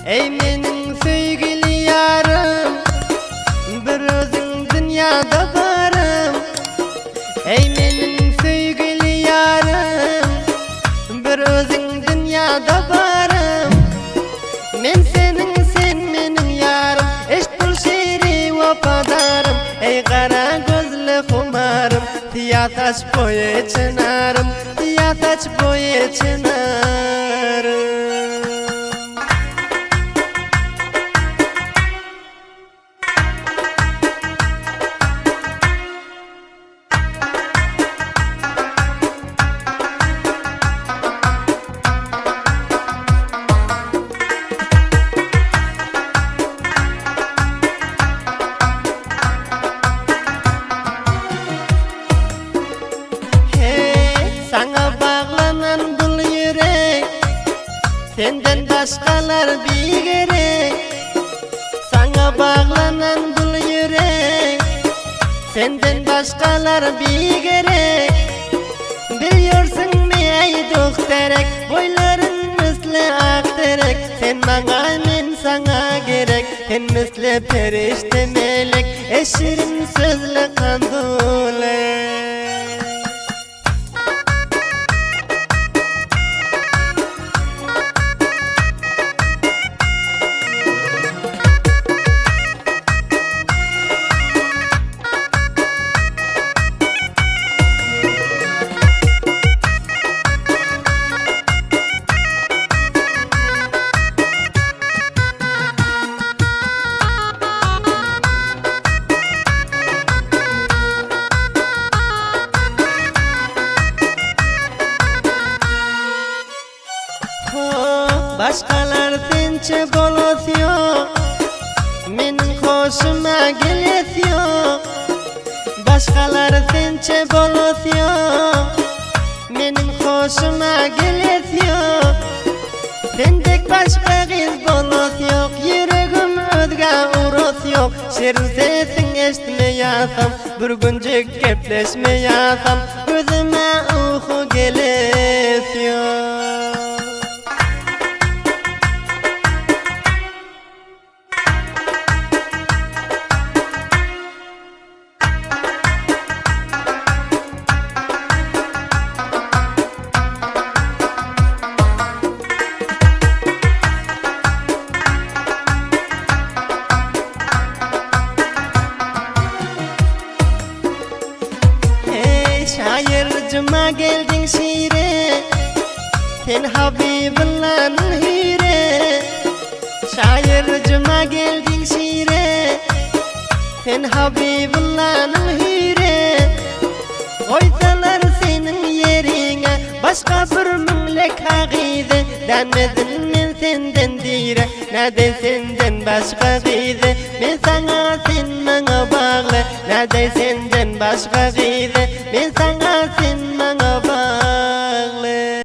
Ey menin söygili yarım, bir özün dünyada varım. Ey menin söygili yarım, bir özün dünyada varım. Men senin, sen menin yarım, eştul şiiri vafadarım. Ey kara gözlü kumarım, tiyataç boye çınarım, tiyataç boye çınarım. Sana bağlanan bul yürek, senden başkalar bir gerek. Sana bağlanan bul yürek, senden başkalar bir gerek. Biliyorsun mu ey dokterek, boyların misli akterek. Sen bana, men sana gerek, sen misli perişte melek, eşirin sözlü kandule. Başkalar sençe bolosyo, menin hoşuma gelesyo. Başkalar sençe bolosyo, menin hoşuma gelesyo. Sendek başka kız bolos yok, yüreğim özge uros yok. Şerin sesin eşitmeyasam, bir güncük kepleşmeyasam, gözüme uyku gelesyo. Şaircıma geldin şiire, sen Habibullah'ın hire. Şaircıma geldin şiire, sen Habibullah'ın hire. Koysalar senin yerine başka bir mümlek hakide, denmedin men senden dire, ne de senden başka gide. Men sana, sen bana bağlı, ne de senden başka gide.